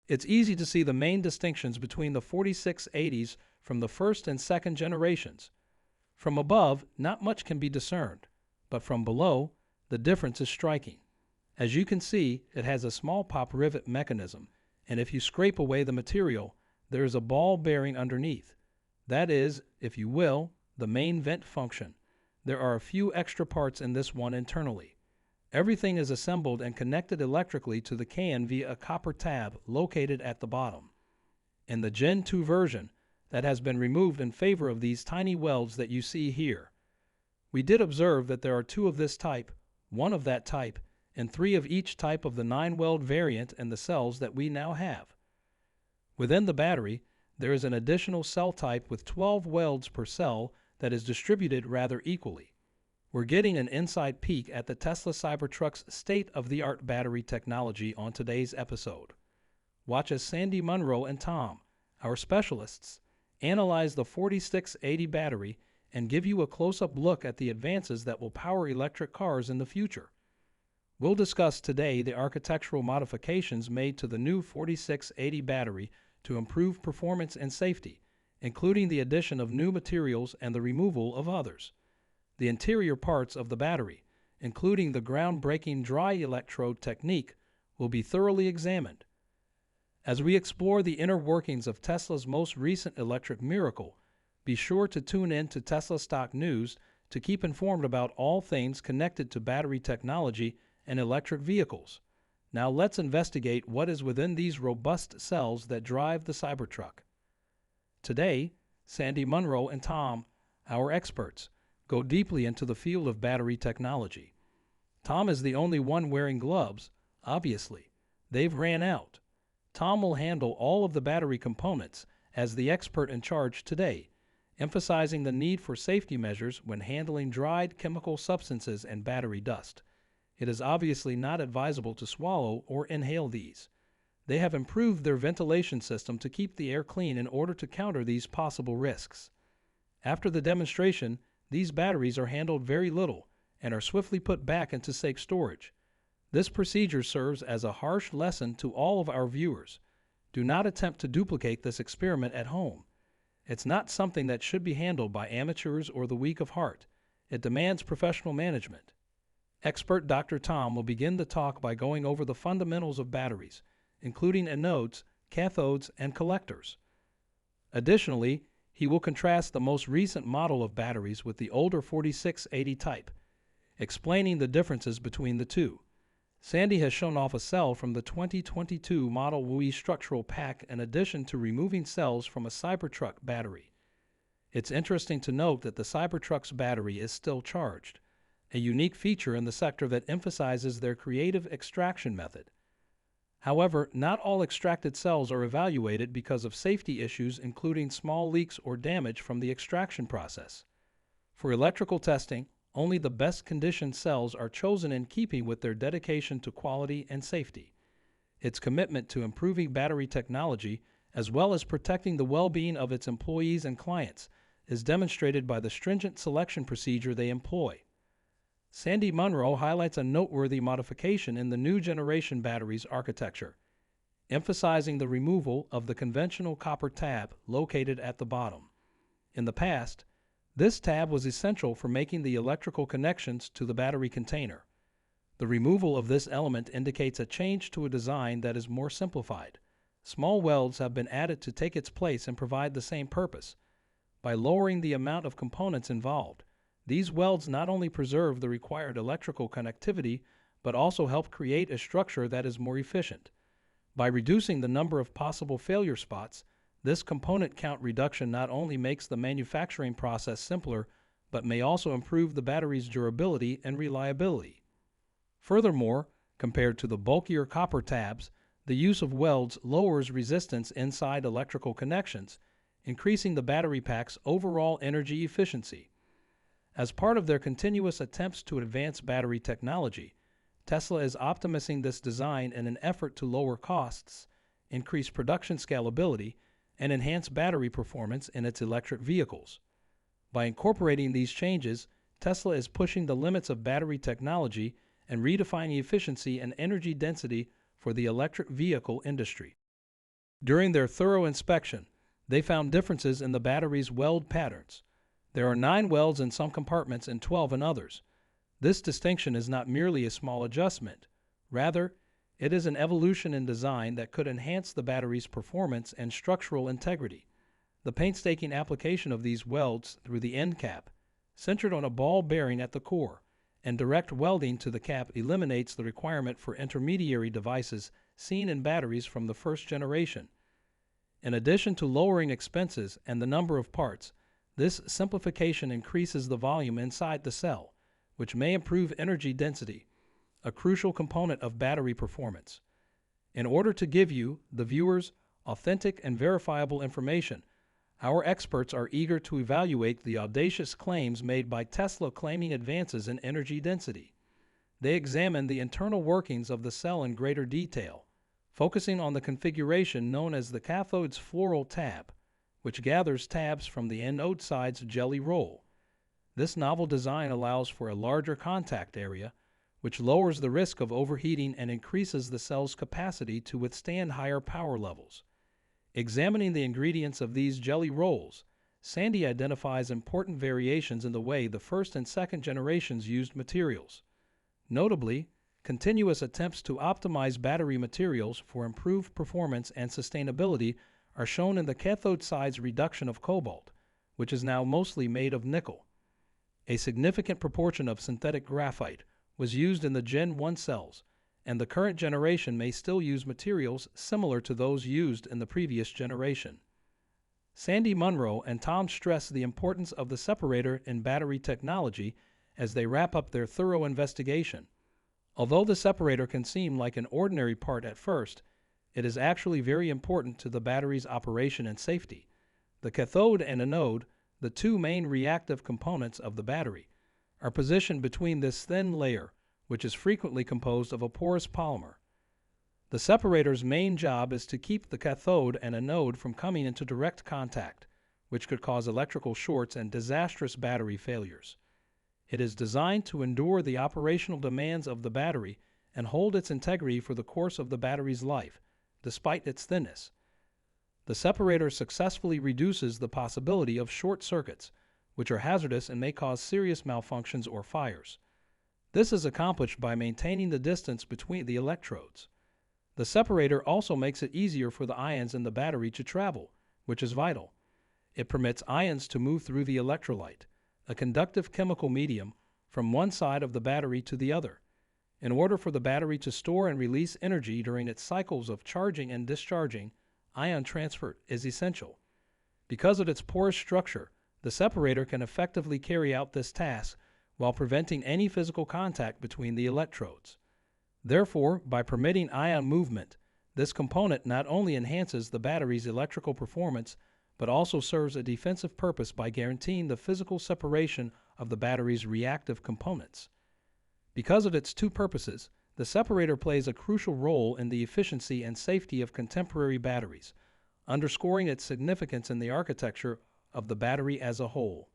It's easy to see the main distinctions between the 4680s from the first and second generations. From above, not much can be discerned, but from below, the difference is striking. As you can see, it has a small pop rivet mechanism, and if you scrape away the material, there is a ball bearing underneath. That is, if you will, the main vent function. There are a few extra parts in this one internally. Everything is assembled and connected electrically to the can via a copper tab located at the bottom. In the Gen 2 version, that has been removed in favor of these tiny welds that you see here. We did observe that there are 2 of this type, 1 of that type, and 3 of each type of the 9-weld variant in the cells that we now have. Within the battery, there is an additional cell type with 12 welds per cell that is distributed rather equally. We're getting an inside peek at the Tesla Cybertruck's state-of-the-art battery technology on today's episode. Watch as Sandy Munro and Tom, our specialists, analyze the 4680 battery and give you a close-up look at the advances that will power electric cars in the future. We'll discuss today the architectural modifications made to the new 4680 battery to improve performance and safety, including the addition of new materials and the removal of others. The interior parts of the battery, including the groundbreaking dry electrode technique, will be thoroughly examined. As we explore the inner workings of Tesla's most recent electric miracle, be sure to tune in to Tesla Stock News to keep informed about all things connected to battery technology and electric vehicles. Now let's investigate what is within these robust cells that drive the Cybertruck. Today, Sandy Munro and Tom, our experts, go deeply into the field of battery technology. Tom is the only one wearing gloves, obviously. They've ran out. Tom will handle all of the battery components as the expert in charge today, emphasizing the need for safety measures when handling dried chemical substances and battery dust. It is obviously not advisable to swallow or inhale these. They have improved their ventilation system to keep the air clean in order to counter these possible risks. After the demonstration, these batteries are handled very little and are swiftly put back into safe storage. This procedure serves as a harsh lesson to all of our viewers. Do not attempt to duplicate this experiment at home. It's not something that should be handled by amateurs or the weak of heart. It demands professional management. Expert Dr. Tom will begin the talk by going over the fundamentals of batteries, including anodes, cathodes, and collectors. Additionally, he will contrast the most recent model of batteries with the older 4680 type, explaining the differences between the two. Sandy has shown off a cell from the 2022 Model Y structural pack in addition to removing cells from a Cybertruck battery. It's interesting to note that the Cybertruck's battery is still charged, a unique feature in the sector that emphasizes their creative extraction method. However, not all extracted cells are evaluated because of safety issues, including small leaks or damage from the extraction process. For electrical testing, only the best conditioned cells are chosen in keeping with their dedication to quality and safety. Its commitment to improving battery technology, as well as protecting the well-being of its employees and clients, is demonstrated by the stringent selection procedure they employ. Sandy Munro highlights a noteworthy modification in the new generation battery's architecture, emphasizing the removal of the conventional copper tab located at the bottom. In the past, this tab was essential for making the electrical connections to the battery container. The removal of this element indicates a change to a design that is more simplified. Small welds have been added to take its place and provide the same purpose. By lowering the amount of components involved, these welds not only preserve the required electrical connectivity, but also help create a structure that is more efficient. By reducing the number of possible failure spots, this component count reduction not only makes the manufacturing process simpler, but may also improve the battery's durability and reliability. Furthermore, compared to the bulkier copper tabs, the use of welds lowers resistance inside electrical connections, increasing the battery pack's overall energy efficiency. As part of their continuous attempts to advance battery technology, Tesla is optimizing this design in an effort to lower costs, increase production scalability, and enhance battery performance in its electric vehicles. By incorporating these changes, Tesla is pushing the limits of battery technology and redefining efficiency and energy density for the electric vehicle industry. During their thorough inspection, they found differences in the battery's weld patterns. There are 9 welds in some compartments and 12 in others. This distinction is not merely a small adjustment. Rather, it is an evolution in design that could enhance the battery's performance and structural integrity. The painstaking application of these welds through the end cap, centered on a ball bearing at the core, and direct welding to the cap eliminates the requirement for intermediary devices seen in batteries from the first generation. In addition to lowering expenses and the number of parts, this simplification increases the volume inside the cell, which may improve energy density, a crucial component of battery performance. In order to give you, the viewers, authentic and verifiable information, our experts are eager to evaluate the audacious claims made by Tesla claiming advances in energy density. They examine the internal workings of the cell in greater detail, focusing on the configuration known as the cathode's floral tab, which gathers tabs from the anode side's jelly roll. This novel design allows for a larger contact area, which lowers the risk of overheating and increases the cell's capacity to withstand higher power levels. Examining the ingredients of these jelly rolls, Sandy identifies important variations in the way the first and second generations used materials. Notably, continuous attempts to optimize battery materials for improved performance and sustainability are shown in the cathode side's reduction of cobalt, which is now mostly made of nickel. A significant proportion of synthetic graphite was used in the Gen 1 cells, and the current generation may still use materials similar to those used in the previous generation. Sandy Munro and Tom stress the importance of the separator in battery technology as they wrap up their thorough investigation. Although the separator can seem like an ordinary part at first, it is actually very important to the battery's operation and safety. The cathode and anode, the 2 main reactive components of the battery, are positioned between this thin layer, which is frequently composed of a porous polymer. The separator's main job is to keep the cathode and anode from coming into direct contact, which could cause electrical shorts and disastrous battery failures. It is designed to endure the operational demands of the battery and hold its integrity for the course of the battery's life, despite its thinness. The separator successfully reduces the possibility of short circuits, which are hazardous and may cause serious malfunctions or fires. This is accomplished by maintaining the distance between the electrodes. The separator also makes it easier for the ions in the battery to travel, which is vital. It permits ions to move through the electrolyte, a conductive chemical medium, from one side of the battery to the other. In order for the battery to store and release energy during its cycles of charging and discharging, ion transfer is essential. Because of its porous structure, the separator can effectively carry out this task while preventing any physical contact between the electrodes. Therefore, by permitting ion movement, this component not only enhances the battery's electrical performance, but also serves a defensive purpose by guaranteeing the physical separation of the battery's reactive components. Because of its 2 purposes, the separator plays a crucial role in the efficiency and safety of contemporary batteries, underscoring its significance in the architecture of the battery as a whole.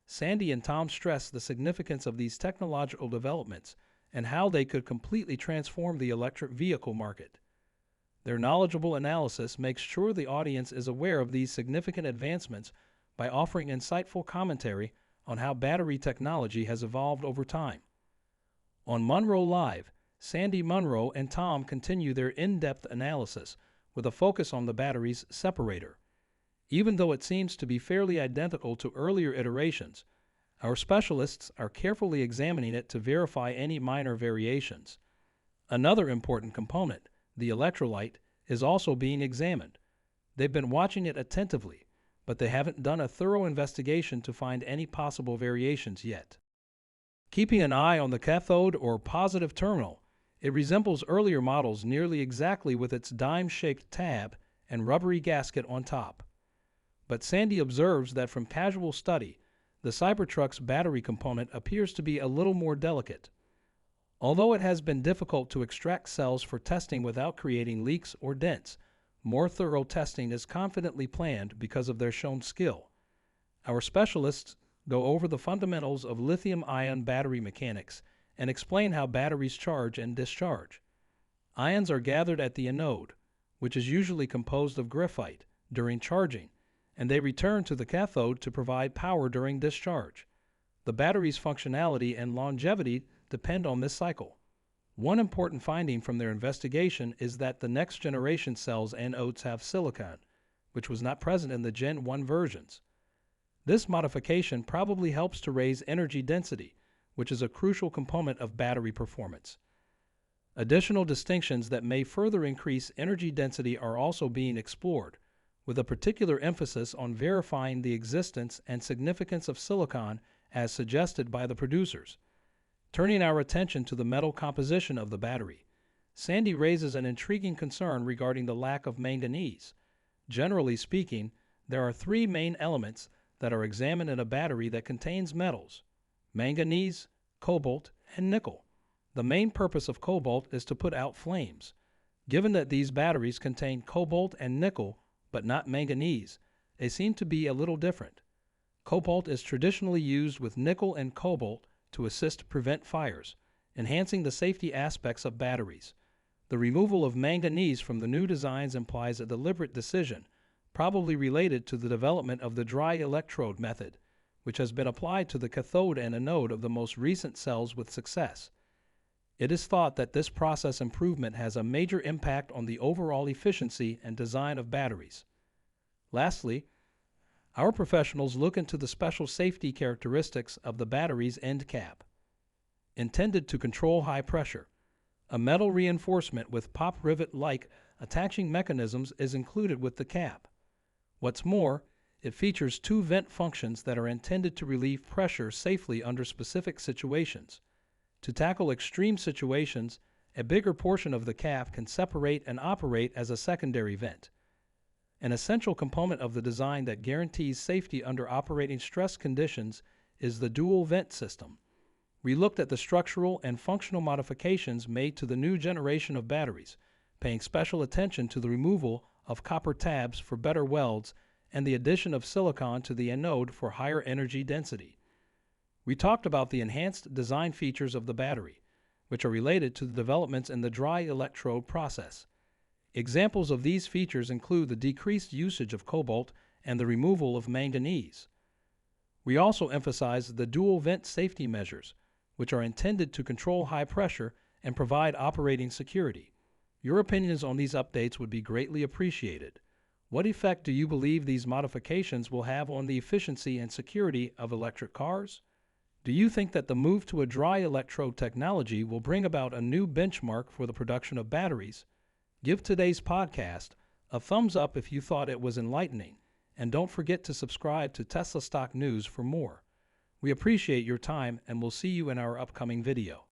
Sandy and Tom stress the significance of these technological developments and how they could completely transform the electric vehicle market. Their knowledgeable analysis makes sure the audience is aware of these significant advancements by offering insightful commentary on how battery technology has evolved over time. On Munro Live, Sandy Munro and Tom continue their in-depth analysis with a focus on the battery's separator. Even though it seems to be fairly identical to earlier iterations, our specialists are carefully examining it to verify any minor variations. Another important component, the electrolyte, is also being examined. They've been watching it attentively, but they haven't done a thorough investigation to find any possible variations yet. Keeping an eye on the cathode or positive terminal, it resembles earlier models nearly exactly with its dime-shaped tab and rubbery gasket on top. But Sandy observes that from casual study, the Cybertruck's battery component appears to be a little more delicate. Although it has been difficult to extract cells for testing without creating leaks or dents, more thorough testing is confidently planned because of their shown skill. Our specialists go over the fundamentals of lithium-ion battery mechanics and explain how batteries charge and discharge. Ions are gathered at the anode, which is usually composed of graphite, during charging, and they return to the cathode to provide power during discharge. The battery's functionality and longevity depend on this cycle. One important finding from their investigation is that the next generation cells anodes have silicon, which was not present in the Gen 1 versions. This modification probably helps to raise energy density, which is a crucial component of battery performance. Additional distinctions that may further increase energy density are also being explored, with a particular emphasis on verifying the existence and significance of silicon as suggested by the producers. Turning our attention to the metal composition of the battery, Sandy raises an intriguing concern regarding the lack of manganese. Generally speaking, there are three main elements that are examined in a battery that contains metals: manganese, cobalt, and nickel. The main purpose of cobalt is to put out flames. Given that these batteries contain cobalt and nickel, but not manganese, they seem to be a little different. Cobalt is traditionally used with nickel and cobalt to assist prevent fires, enhancing the safety aspects of batteries. The removal of manganese from the new designs implies a deliberate decision, probably related to the development of the dry electrode method, which has been applied to the cathode and anode of the most recent cells with success. It is thought that this process improvement has a major impact on the overall efficiency and design of batteries. Lastly, our professionals look into the special safety characteristics of the battery's end cap. Intended to control high pressure, a metal reinforcement with pop rivet-like attaching mechanisms is included with the cap. What's more, it features two vent functions that are intended to relieve pressure safely under specific situations. To tackle extreme situations, a bigger portion of the cap can separate and operate as a secondary vent. An essential component of the design that guarantees safety under operating stress conditions is the dual vent system. We looked at the structural and functional modifications made to the new generation of batteries, paying special attention to the removal of copper tabs for better welds and the addition of silicon to the anode for higher energy density. We talked about the enhanced design features of the battery, which are related to the developments in the dry electrode process. Examples of these features include the decreased usage of cobalt and the removal of manganese. We also emphasized the dual vent safety measures, which are intended to control high pressure and provide operating security. Your opinions on these updates would be greatly appreciated. What effect do you believe these modifications will have on the efficiency and security of electric cars? Do you think that the move to a dry electrode technology will bring about a new benchmark for the production of batteries? Give today's podcast a thumbs up if you thought it was enlightening, and don't forget to subscribe to Tesla Stock News for more. We appreciate your time, and we'll see you in our upcoming video.